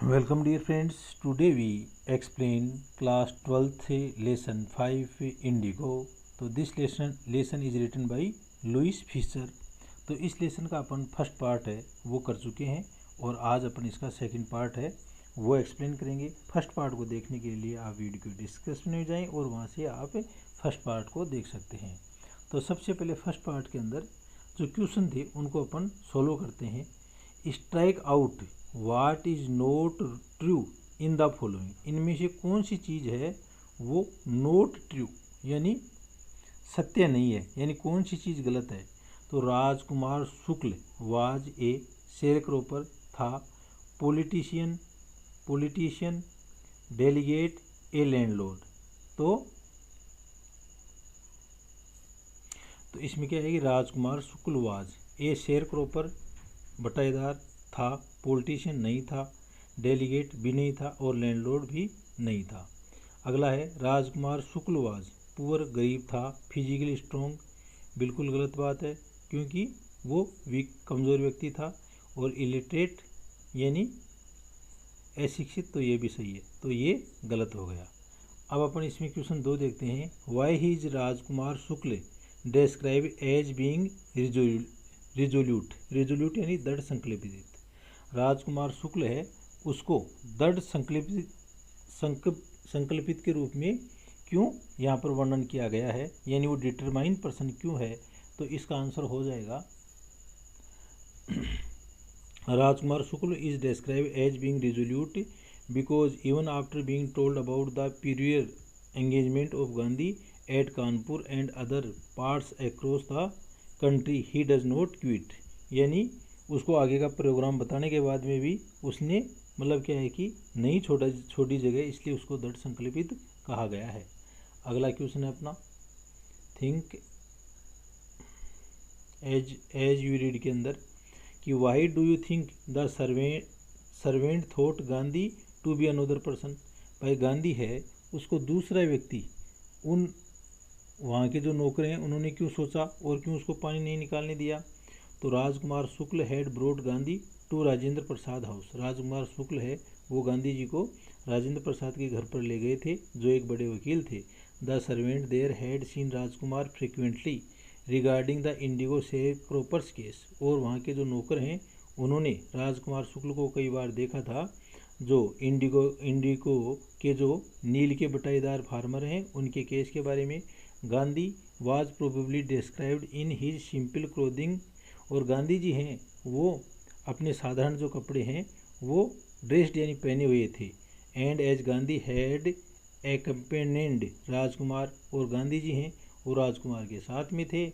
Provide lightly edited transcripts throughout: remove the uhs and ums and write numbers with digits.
Welcome dear friends. Today we explain class 12th lesson 5 Indigo. तो this lesson is written by Louis Fischer. तो इस lesson का अपन first part है वो कर चुके हैं और आज अपन इसका सेकंड पार्ट है वो एक्सप्लेन करेंगे. फर्स्ट पार्ट को देखने के लिए आप वीडियो के डिस्क्रिप्शन में जाएं और वहाँ से आप फर्स्ट पार्ट को देख सकते हैं. तो सबसे पहले फर्स्ट पार्ट के अंदर जो क्वेश्चन थे उनको अपन सोल्व करते हैं. Strike out what is note true in the following. इनमें से कौन सी चीज़ है वो नोट ट्रू यानी सत्य नहीं है, यानी कौन सी चीज़ गलत है. तो राजकुमार शुक्ल वाज ए शेयरक्रॉपर था. पॉलिटिशियन डेलीगेट ए लैंडलॉर्ड. तो इसमें क्या है कि राजकुमार शुक्ल वाज ए शेयरक्रॉपर बटाईदार था, पॉलिटिशियन नहीं था, डेलीगेट भी नहीं था और लैंडलॉर्ड भी नहीं था. अगला है राजकुमार शुक्ल वाज पुअर गरीब था, फिजिकली स्ट्रॉन्ग. बिल्कुल गलत बात है क्योंकि वो वीक कमज़ोर व्यक्ति था. और इलिटरेट यानी अशिक्षित, तो ये भी सही है, तो ये गलत हो गया. अब अपन इसमें क्वेश्चन 2 देखते हैं. Why is Rajkumar Shukla describe as being resolute यानी दृढ़ संकल्पित. राजकुमार शुक्ल है उसको दृढ़ संकल्पित के रूप में क्यों यहाँ पर वर्णन किया गया है, यानी वो डिटरमाइन पर्सन क्यों है. तो इसका आंसर हो जाएगा Rajkumar Shukla is describe as being resolute because even after being told about the prior engagement of Gandhi at Kanpur and other parts across the country he does not quit. यानी उसको आगे का प्रोग्राम बताने के बाद में भी उसने मतलब क्या है कि नहीं छोटी जगह, इसलिए उसको दृढ़ संकल्पित कहा गया है. अगला क्वेश्चन है अपना थिंक एज यू रीड के अंदर कि why do you think the servant thought Gandhi to be another person. भाई गांधी है उसको दूसरा व्यक्ति उन वहाँ के जो नौकर हैं उन्होंने क्यों सोचा और क्यों उसको पानी नहीं निकालने दिया. तो Rajkumar Shukla had brought Gandhi to Rajendra Prasad house. Rajkumar Shukla है वो गांधी जी को राजेंद्र प्रसाद के घर पर ले गए थे जो एक बड़े वकील थे. The servant there had seen Rajkumar frequently regarding the indigo sharecroppers case. और वहाँ के जो नौकर हैं उन्होंने राजकुमार शुक्ल को कई बार देखा था जो इंडिगो के जो नील के बटाईदार फार्मर हैं उनके केस के बारे में. Gandhi was probably described in his simple clothing. और गांधी जी हैं वो अपने साधारण जो कपड़े हैं वो ड्रेस्ड यानी पहने हुए थे. एंड एज गांधी हैड एक्म्पेनिड राजकुमार. और गांधी जी हैं वो राजकुमार के साथ में थे.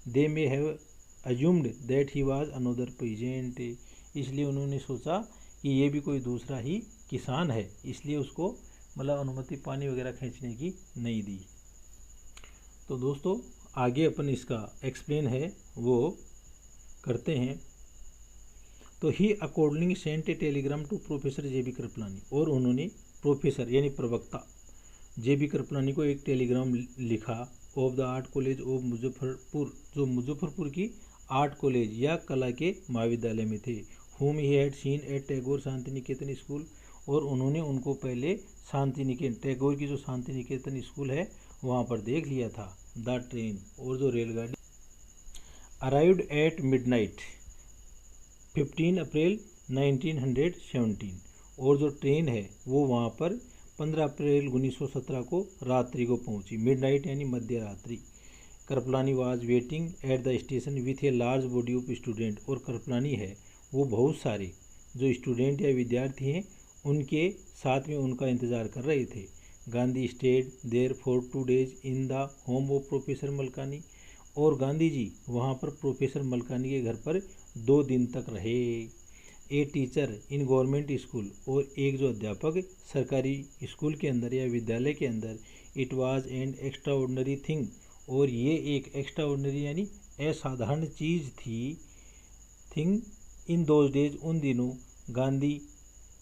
They may have assumed that he was another peasant. इसलिए उन्होंने सोचा कि ये भी कोई दूसरा ही किसान है, इसलिए उसको मतलब अनुमति पानी वगैरह खींचने की नहीं दी. तो दोस्तों आगे अपन इसका एक्सप्लेन है वो करते हैं. तो he accordingly sent a telegram to professor J B. Kripalani. और उन्होंने प्रोफेसर यानी प्रवक्ता जे.बी. कृपलानी को एक टेलीग्राम लिखा of the art college of Muzaffarpur, जो मुजफ्फरपुर की आर्ट कॉलेज या कला के महाविद्यालय में थे. Whom he had seen at Tagore Shantiniketan school. और उन्होंने उनको पहले शांति निकेतन टैगोर की जो शांति निकेतन स्कूल है वहाँ पर देख लिया था. द ट्रेन और जो रेलगाड़ी अराइव्ड एट मिडनाइट 15 अप्रैल 1917. और जो ट्रेन है वो वहाँ पर 15 अप्रैल 1917 को रात्रि को पहुँची. मिडनाइट यानी मध्य रात्रि. Kripalani was waiting at the station with a large body of student. और कृपलानी है वो बहुत सारे जो स्टूडेंट या विद्यार्थी हैं उनके साथ में उनका इंतज़ार कर रहे थे. Gandhi stayed there for 2 days in the home of professor Malkani. और गांधी जी वहाँ पर प्रोफेसर मलकानी के घर पर 2 दिन तक रहे. A teacher in government school. और एक जो अध्यापक सरकारी स्कूल के अंदर या विद्यालय के अंदर. It was an extra ordinary thing. और ये एक एक्स्ट्रा ऑर्डनरी यानी असाधारण चीज़ थी. थिंग इन दोज डेज उन दिनों. गांधी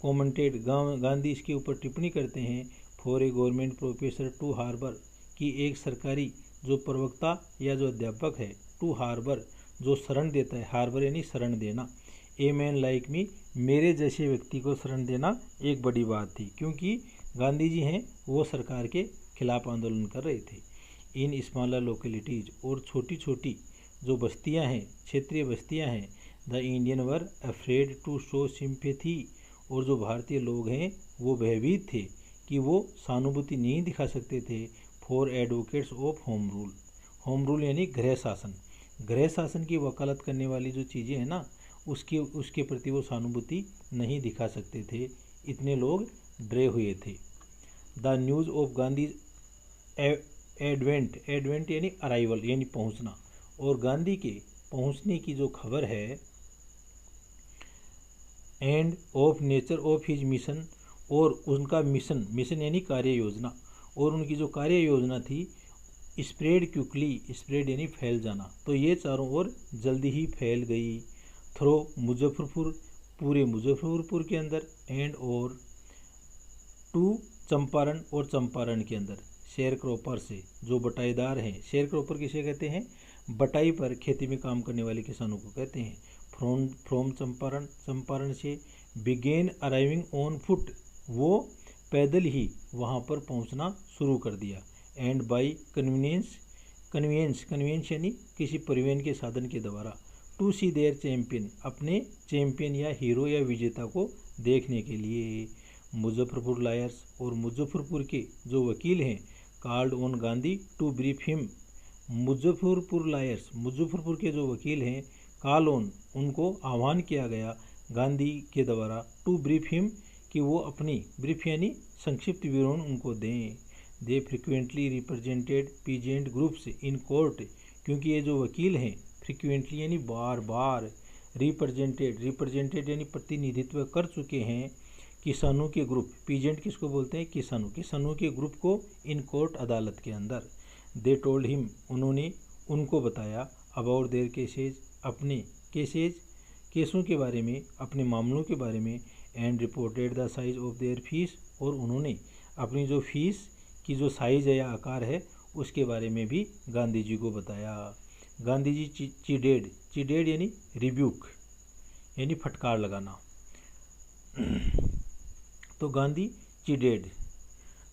कॉमेंटेड गांधी इसके ऊपर टिप्पणी करते हैं. For a government professor to harbour कि एक सरकारी जो प्रवक्ता या जो अध्यापक है टू हार्बर जो शरण देता है. हार्बर यानी शरण देना. ए मैन लाइक मी, मेरे जैसे व्यक्ति को शरण देना एक बड़ी बात थी, क्योंकि गांधी जी हैं वो सरकार के खिलाफ आंदोलन कर रहे थे। इन स्मॉलर लोकेलिटीज़, और छोटी छोटी जो बस्तियां हैं, क्षेत्रीय बस्तियां हैं, the Indian were afraid to show sympathy, और जो भारतीय लोग हैं वो भयभीत थे कि वो सहानुभूति नहीं दिखा सकते थे for advocates of home rule. Home rule यानी गृह शासन, गृह शासन की वकालत करने वाली जो चीज़ें हैं ना, उसके प्रति वो सहानुभूति नहीं दिखा सकते थे, इतने लोग डरे हुए थे। The news of Gandhi advent यानी अराइवल यानी पहुंचना, और गांधी के पहुंचने की जो खबर है, end of nature of his mission, और उनका मिशन यानी कार्य योजना, और उनकी जो कार्य योजना थी, स्प्रेड क्विकली, स्प्रेड यानी फैल जाना, तो ये चारों ओर जल्दी ही फैल गई। थ्रो मुजफ्फरपुर, पूरे मुजफ्फरपुर के अंदर, एंड और टू चंपारण, और चंपारण के अंदर। शेयर क्रॉपर से, जो बटाईदार हैं, शेयर क्रॉपर किसे कहते हैं, बटाई पर खेती में काम करने वाले किसानों को कहते हैं। फ्रॉम चंपारण, चंपारण से। बिगेन अराइविंग ऑन फुट, वो पैदल ही वहाँ पर पहुँचना शुरू कर दिया। एंड बाई कन्वीनियंस यानी किसी परिवहन के साधन के द्वारा। टू सी देयर चैम्पियन, अपने चैम्पियन या हीरो या विजेता को देखने के लिए। मुजफ्फरपुर लायर्स, और मुजफ्फरपुर के जो वकील हैं, called on Gandhi to brief him. Muzaffarpur lawyers, Muzaffarpur के जो वकील हैं, कॉल ऑन, उनको आह्वान किया गया गांधी के द्वारा, टू ब्रीफ हिम, कि वो अपनी, ब्रीफ यानी संक्षिप्त विवरण उनको दें। They frequently represented peasant groups in court, क्योंकि ये जो वकील हैं फ्रिक्वेंटली यानी बार बार, रिप्रेजेंटेड यानी प्रतिनिधित्व कर चुके हैं किसानों के ग्रुप, पीजेंट किसको बोलते हैं, किसानों के ग्रुप को इन कोर्ट अदालत के अंदर। दे टोल्ड हिम, उन्होंने उनको बताया, अबाउट देयर केसेज, अपने केसों के बारे में, अपने मामलों के बारे में। And reported the size of their fees, और उन्होंने अपनी जो फीस की जो साइज है या आकार है उसके बारे में भी गांधी जी को बताया। गांधी जी चीडेड यानी रिब्यूक यानी फटकार लगाना। तो गांधी चीडेड,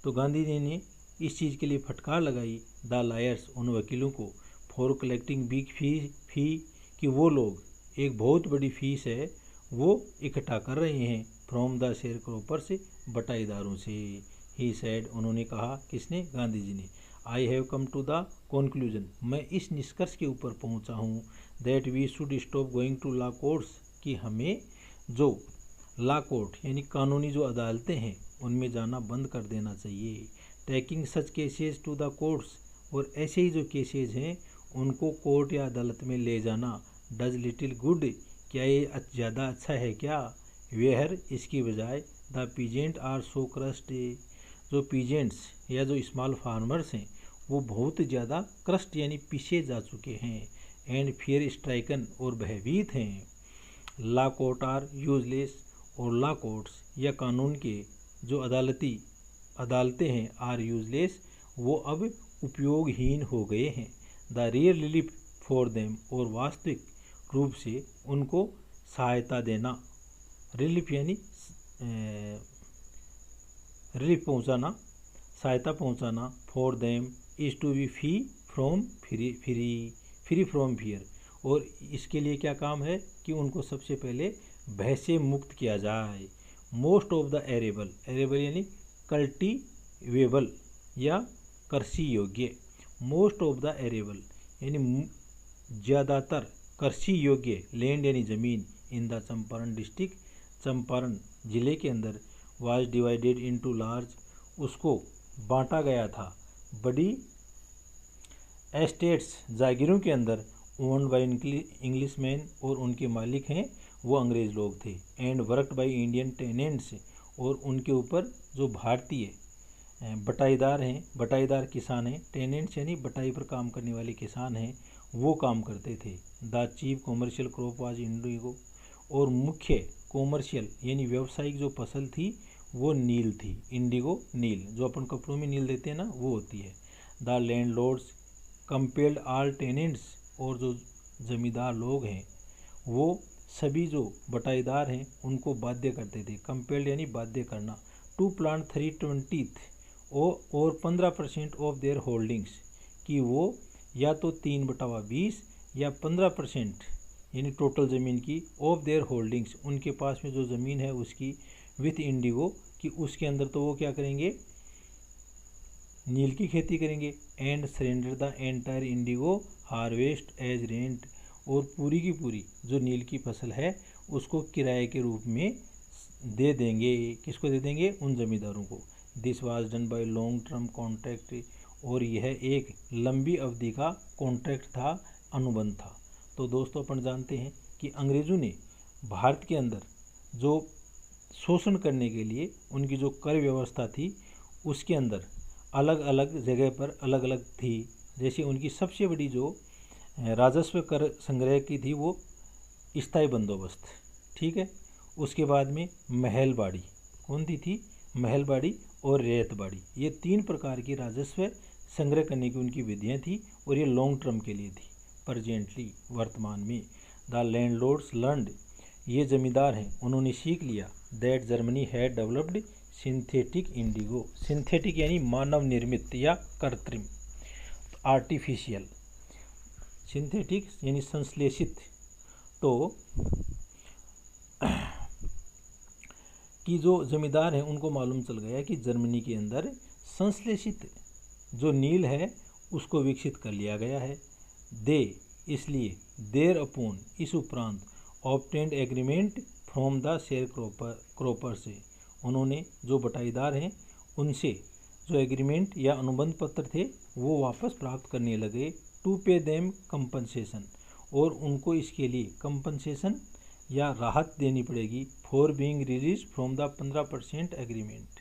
तो गांधी जी ने इस चीज़ के लिए फटकार लगाई द लायर्स, उन वकीलों को, फॉर कलेक्टिंग बिग फी, कि वो लोग एक बहुत बड़ी फीस है वो इकट्ठा कर रहे हैं, फ्रॉम द शेयर क्रॉपर से, बटाईदारों से। ही सेड, उन्होंने कहा, किसने, गांधी जी ने। I have come to the conclusion, मैं इस निष्कर्ष के ऊपर पहुंचा हूँ, that we should stop going to law courts, कि हमें जो लॉ कोर्ट यानी कानूनी जो अदालतें हैं उनमें जाना बंद कर देना चाहिए। Taking such cases to the courts, और ऐसे ही जो केसेज हैं उनको कोर्ट या अदालत में ले जाना, डज लिटिल गुड, क्या ये ज़्यादा अच्छा है क्या, वेयर, इसकी बजाय, the peasant are so crushed, जो पीजेंट्स या जो स्मॉल फार्मर्स हैं वो बहुत ज़्यादा क्रस्ट यानी पीछे जा चुके हैं। एंड फियर स्ट्राइकन, और भयभीत हैं। लॉ कोर्ट आर यूजलेस, और लॉ कोर्ट्स या कानून के जो अदालतें हैं, आर यूजलेस, वो अब उपयोगहीन हो गए हैं। The real relief for them, और वास्तविक रूप से उनको सहायता देना, रिलीफ यानी रिलीफ पहुंचाना, सहायता पहुंचाना, for them is to be free from fear, और इसके लिए क्या काम है कि उनको सबसे पहले भय से मुक्त किया जाए। मोस्ट ऑफ द एरेबल यानी कल्टीवेबल या कृषि योग्य, मोस्ट ऑफ द एरेबल यानी ज़्यादातर कृषि योग्य लैंड यानी ज़मीन, in the Champaran district, Champaran जिले के अंदर, वाज डिवाइडेड इनटू लार्ज, उसको बांटा गया था बड़ी एस्टेट्स, जागीरों के अंदर, ओन्ड बाय इंग्लिशमैन, और उनके मालिक हैं वो अंग्रेज़ लोग थे। And worked by Indian tenants, और उनके ऊपर जो भारतीय बटाईदार हैं, बटाईदार किसान हैं, टेनेंट्स यानी बटाई पर काम करने वाले किसान हैं, वो काम करते थे। The chief commercial crop was Indigo, और मुख्य कॉमर्शियल यानी व्यावसायिक जो फसल थी वो नील थी, इंडिगो नील, जो अपन कपड़ों में नील देते हैं ना वो होती है। The landlords compelled all tenants, और जो ज़मींदार लोग हैं वो सभी जो बटाईदार हैं उनको बाध्य करते थे, कंपेल्ड यानी बाध्य करना, टू प्लांट 3/20 और 15% ऑफ देयर होल्डिंग्स, कि वो या तो 3/20 या 15% यानी टोटल ज़मीन की, ऑफ देयर होल्डिंग्स उनके पास में जो ज़मीन है उसकी, विथ इंडिगो कि उसके अंदर तो वो क्या करेंगे, नील की खेती करेंगे, and surrender the entire indigo harvest as rent, और पूरी की पूरी जो नील की फसल है उसको किराए के रूप में दे देंगे। किसको दे देंगे? उन जमींदारों को। This was done by long term contract, और यह एक लंबी अवधि का कॉन्ट्रैक्ट था, अनुबंध था। तो दोस्तों अपन जानते हैं कि अंग्रेज़ों ने भारत के अंदर जो शोषण करने के लिए उनकी जो कर व्यवस्था थी उसके अंदर अलग अलग जगह पर अलग अलग थी। जैसे उनकी सबसे बड़ी जो राजस्व कर संग्रह की थी वो स्थायी बंदोबस्त, ठीक है। उसके बाद में महलबाड़ी, कौन थी? महलबाड़ी और रेतबाड़ी, ये 3 प्रकार की राजस्व संग्रह करने की उनकी विधियाँ थी, और ये लॉन्ग टर्म के लिए थी। प्रजेंटली, वर्तमान में, द लैंडलॉर्ड्स लर्नड, ये जमींदार हैं उन्होंने सीख लिया, that Germany had developed synthetic Indigo, synthetic यानी मानव निर्मित या कृत्रिम, आर्टिफिशियल, सिंथेटिक यानी संश्लेषित, तो कि जो जमींदार हैं उनको मालूम चल गया कि जर्मनी के अंदर संश्लेषित जो नील है उसको विकसित कर लिया गया है। दे, इसलिए, देर अपोन, इस उपरांत, obtained agreement from the share cropper से, उन्होंने जो बटाईदार हैं उनसे जो एग्रीमेंट या अनुबंध पत्र थे वो वापस प्राप्त करने लगे, टू पे देम कंपनसेशन, और उनको इसके लिए कंपनसेशन या राहत देनी पड़ेगी, for being release from the 15% agreement,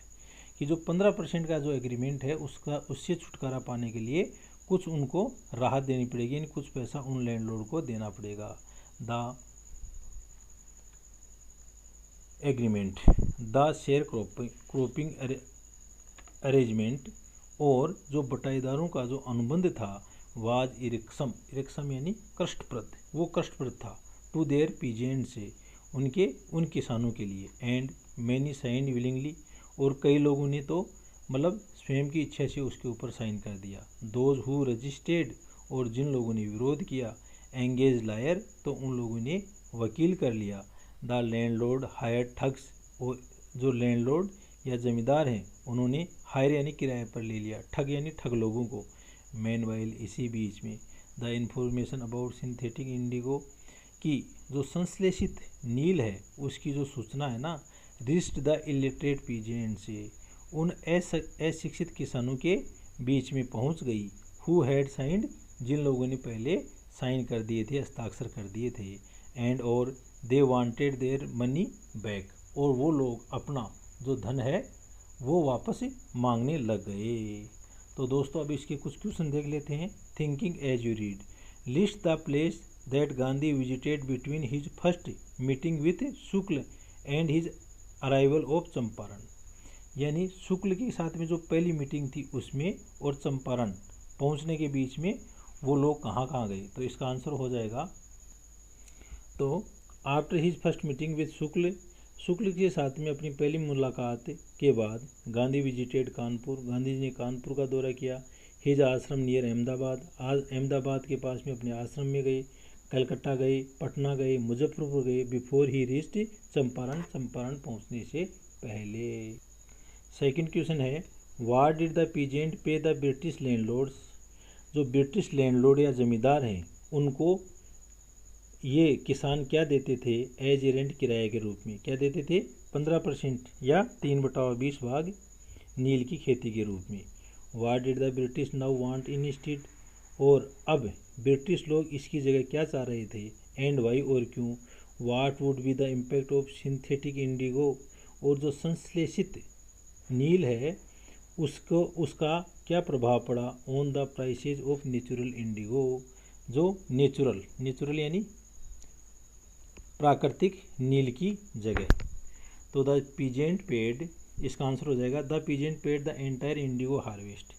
कि जो 15% का जो एग्रीमेंट है उसका उससे छुटकारा पाने के लिए कुछ उनको राहत देनी पड़ेगी, यानी कुछ पैसा उन लैंडलॉर्ड को देना पड़ेगा। The agreement, the share cropping arrangement, और जो बटाईदारों का जो अनुबंध था, वाज इरेक्सम, इरेक्सम यानी कष्टप्रद, वो कष्टप्रद था, टू देयर पीजेंट से, उन किसानों के लिए, एंड मैनी साइन विलिंगली, और कई लोगों ने तो मतलब स्वयं की इच्छा से उसके ऊपर साइन कर दिया। दोज हु रजिस्टेड, और जिन लोगों ने विरोध किया, एंगेज लायर, तो उन लोगों ने वकील कर लिया। द लैंडलॉर्ड हायर ठग्स, और जो लैंडलॉर्ड या जमींदार हैं उन्होंने हायर यानी किराए पर ले लिया, ठग यानी ठग लोगों को। मेनवाइल, इसी बीच में, the information about synthetic Indigo, की जो संश्लेषित नील है उसकी जो सूचना है ना, रिस्ट द इलिटरेट पीजेंट से, उन अशिक्षित किसानों के बीच में पहुंच गई, हु हैड साइंड, जिन लोगों ने पहले साइन कर दिए थे, हस्ताक्षर कर दिए थे, एंड और they wanted their money back, और वो लोग अपना जो धन है वो वापस मांगने लग गए। तो दोस्तों अब इसके कुछ क्वेश्चन देख लेते हैं। Thinking as you read, list the place that Gandhi visited between his first meeting with Shukla and his arrival of Champaran, यानी शुक्ल के साथ में जो पहली मीटिंग थी उसमें और चंपारण पहुंचने के बीच में वो लोग कहाँ कहाँ गए। तो इसका आंसर हो जाएगा, तो after his first meeting with Shukla के साथ में अपनी पहली मुलाकात के बाद, गांधी विजिटेड कानपुर, गांधी जी ने कानपुर का दौरा किया। हिज आश्रम नियर अहमदाबाद, आज अहमदाबाद के पास में अपने आश्रम में गए। कलकत्ता गए, पटना गए, मुजफ्फरपुर गए, before he reached Champaran, Champaran पहुंचने से पहले। सेकंड क्वेश्चन है, व्हाट डिड द पीजेंट पे द ब्रिटिश लैंडलॉर्ड्स, जो ब्रिटिश लैंडलॉर्ड या जमींदार हैं उनको ये किसान क्या देते थे, एज ए रेंट, किराए के रूप में क्या देते थे, 15% या 3/20 भाग नील की खेती के रूप में। What did the British now want instead, और अब ब्रिटिश लोग इसकी जगह क्या चाह रहे थे, एंड वाई, और क्यों। What would be the impact of synthetic Indigo, और जो संश्लेषित नील है उसका क्या प्रभाव पड़ा, on the prices of natural Indigo, जो नेचुरल यानी प्राकृतिक नील की जगह। तो द पीजेंट पेड, इसका आंसर हो जाएगा, the peasant paid the entire indigo harvest,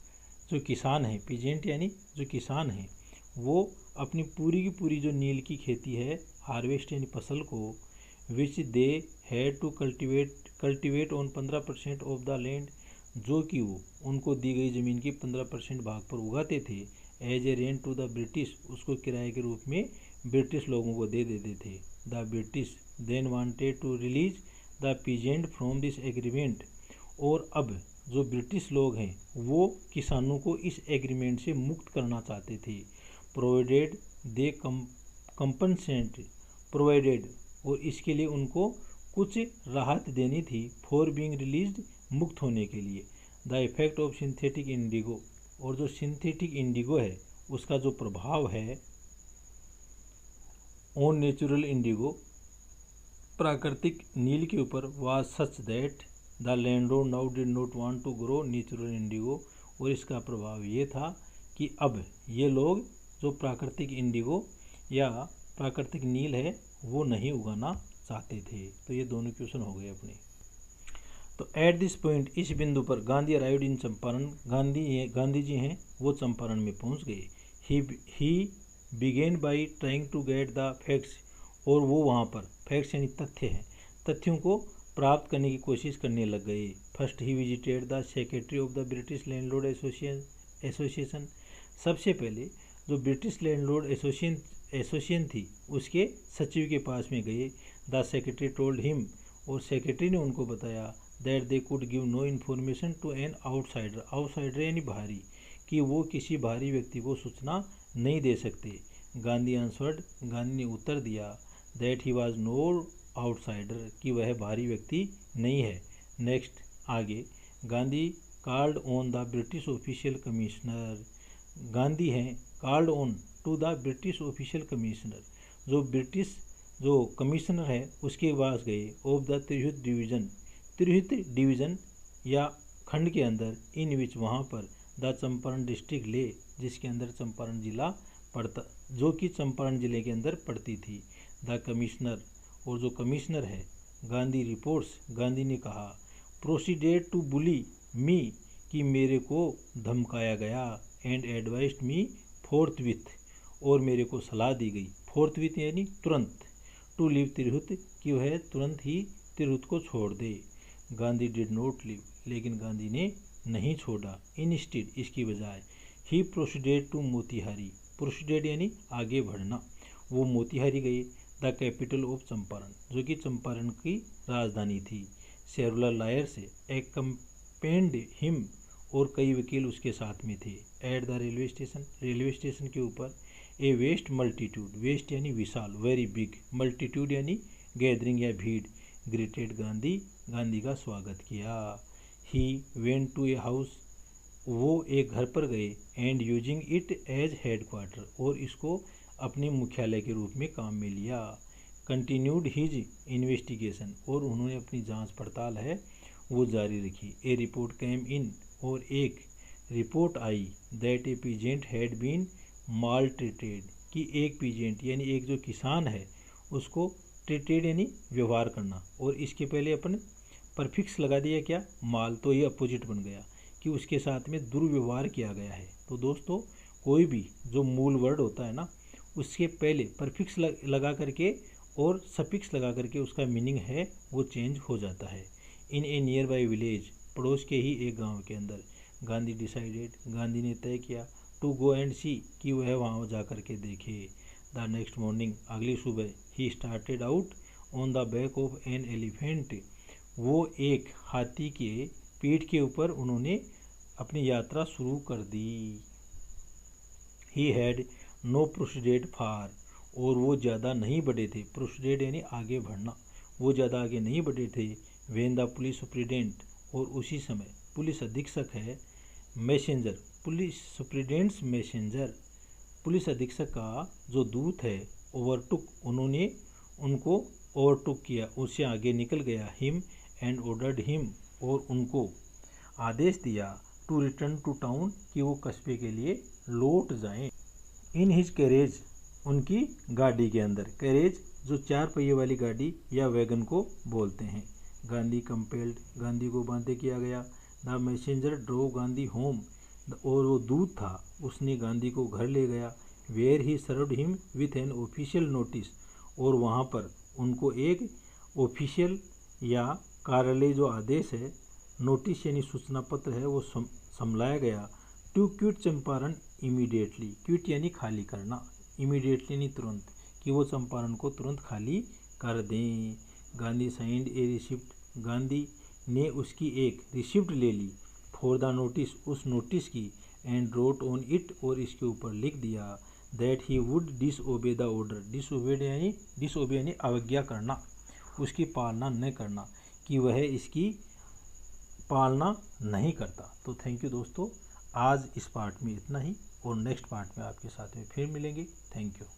जो किसान है, पीजेंट यानी जो किसान है वो अपनी पूरी की पूरी जो नील की खेती है हार्वेस्ट यानी फसल को, which they had to cultivate on 15% of the land, जो कि वो उनको दी गई ज़मीन की 15% भाग पर उगाते थे, as a rent to the British, उसको किराए के रूप में ब्रिटिश लोगों को दे देते थे। The British then wanted to release the peasant from this agreement, और अब जो ब्रिटिश लोग हैं वो किसानों को इस एग्रीमेंट से मुक्त करना चाहते थे। प्रोवाइडेड दे कंपनसेंट प्रोवाइडेड, और इसके लिए उनको कुछ राहत देनी थी, फॉर बीइंग रिलीज्ड, मुक्त होने के लिए। The effect of synthetic Indigo, और जो सिंथेटिक इंडिगो है उसका जो प्रभाव है ऑन नेचुरल इंडिगो, प्राकृतिक नील के ऊपर, was such that the landlord now did not want to grow natural indigo, और इसका प्रभाव ये था कि अब ये लोग जो प्राकृतिक इंडिगो या प्राकृतिक नील है वो नहीं उगाना चाहते थे। तो ये दोनों क्वेश्चन हो गए अपने। तो एट दिस पॉइंट, इस बिंदु पर, गांधी अराइव्ड इन चंपारण, गांधी जी हैं वो चंपारण में पहुंच गए। He began by trying to get the facts, और वो वहाँ पर फैक्ट्स यानी तथ्य हैं, तथ्यों को प्राप्त करने की कोशिश करने लग गए। First he visited the secretary of the British landlord association, सबसे पहले जो ब्रिटिश लैंडलॉर्ड एसोसिएशन थी उसके सचिव के पास में गए। द सेक्रेटरी टोल्ड हिम, और सेक्रेटरी ने उनको बताया, that they could give no information to an outsider, outsider यानी बाहरी, कि वो किसी बाहरी व्यक्ति को सूचना नहीं दे सकते। गांधी आंसर्ड, गांधी ने उत्तर दिया, that he was no outsider, कि वह बाहरी व्यक्ति नहीं है। नेक्स्ट आगे, Gandhi called on the British official commissioner, Gandhi हैं called on to the British official commissioner, जो ब्रिटिश जो कमिश्नर है उसके पास गए, ऑफ द तिरहुत डिवीज़न या खंड के अंदर, इन विच, वहाँ पर, द चंपारण डिस्ट्रिक्ट ले, जिसके अंदर चंपारण जिला पड़ता, जो कि चंपारण जिले के अंदर पड़ती थी। द कमिश्नर, और जो कमिश्नर है, गांधी रिपोर्ट्स, गांधी ने कहा, प्रोसीडेड टू बुली मी, कि मेरे को धमकाया गया, एंड एडवाइस्ड मी फोर्थविथ, और मेरे को सलाह दी गई, फोर्थविथ यानी तुरंत, टू लीव तिरहुत, कि वह तुरंत ही तिरहुत को छोड़ दे। गांधी डिड नॉट लीव, लेकिन गांधी ने नहीं छोड़ा। इंस्टेड, इसकी बजाय, ही प्रोसीडेड टू मोतिहारी, प्रोसीडेड यानी आगे बढ़ना, वो मोतिहारी गए। द कैपिटल ऑफ चंपारण, जो कि चंपारण की राजधानी थी। सेवरल लॉयर्स एक्कम्पेंड हिम, और कई वकील उसके साथ में थे। At the railway station, railway station के ऊपर, ए वेस्ट मल्टीट्यूड, वेस्ट यानी विशाल, वेरी बिग, मल्टीट्यूड यानी गैदरिंग या भीड़, ग्रेटेड गांधी, गांधी का स्वागत किया। He went to a house, वो एक घर पर गए, and using it as headquarter, और इसको अपने मुख्यालय के रूप में काम में लिया। कंटिन्यूड हिज इन्वेस्टिगेशन, और उन्होंने अपनी जांच पड़ताल है वो जारी रखी। ए रिपोर्ट कैम इन, और एक रिपोर्ट आई, that a peasant had been maltreated, कि एक पीजेंट यानी एक जो किसान है उसको ट्रीटेड यानी व्यवहार करना, और इसके पहले अपन परफिक्स लगा दिया क्या, माल, तो ये अपोजिट बन गया कि उसके साथ में दुर्व्यवहार किया गया है। तो दोस्तों कोई भी जो मूल वर्ड होता है ना उसके पहले परफिक्स लगा करके और सफिक्स लगा करके उसका मीनिंग है वो चेंज हो जाता है। इन ए नियर बाई विलेज, पड़ोस के ही एक गांव के अंदर, गांधी डिसाइडेड, गांधी ने तय किया, टू गो एंड सी, कि वह वहाँ जा कर के देखे। द नेक्स्ट मॉर्निंग, अगली सुबह, he started out on the back of an elephant, वो एक हाथी के पीठ के ऊपर उन्होंने अपनी यात्रा शुरू कर दी। ही हैड नो प्रोसीडेड फार, और वो ज़्यादा नहीं बढ़े थे, प्रोसीडेड यानी आगे बढ़ना, वो ज़्यादा आगे नहीं बढ़े थे। वेन द पुलिस सुप्रिटेंडेंट, और उसी समय पुलिस अधीक्षक है, messenger, police superintendents messenger, police अधीक्षक का जो दूत है, ओवरटुक, उन्होंने उनको ओवरटुक किया, उससे आगे निकल गया। हिम एंड ऑर्डर्ड हिम, और उनको आदेश दिया, टू रिटर्न टू टाउन, कि वो कस्बे के लिए लौट जाएं। इन हिज कैरेज, उनकी गाड़ी के अंदर, कैरेज जो 4 पहिए वाली गाड़ी या वैगन को बोलते हैं। गांधी कंपेल्ड, गांधी को बाध्य किया गया। The messenger drove Gandhi home, और वो दूत था उसने गांधी को घर ले गया। Where he served him with an official notice, और वहाँ पर उनको एक ऑफिशियल या कार्यालय जो आदेश है, नोटिस यानी सूचना पत्र है, वो समलाया गया to quit Champaran immediately. Quit यानी खाली करना, इमीडिएटली यानी तुरंत, कि वो चंपारण को तुरंत खाली कर दें। गांधी साइंड ए रिसिप्ट, गांधी ने उसकी एक रिसिप्ट ले ली फॉर द नोटिस, उस नोटिस की, एंड रोट ऑन इट, और इसके ऊपर लिख दिया that he would disobey the order. Disobey यानी अवज्ञा करना, उसकी पालना न करना, कि वह इसकी पालना नहीं करता। तो थैंक यू दोस्तों, आज इस पार्ट में इतना ही, और नेक्स्ट पार्ट में आपके साथ में फिर मिलेंगे। Thank you.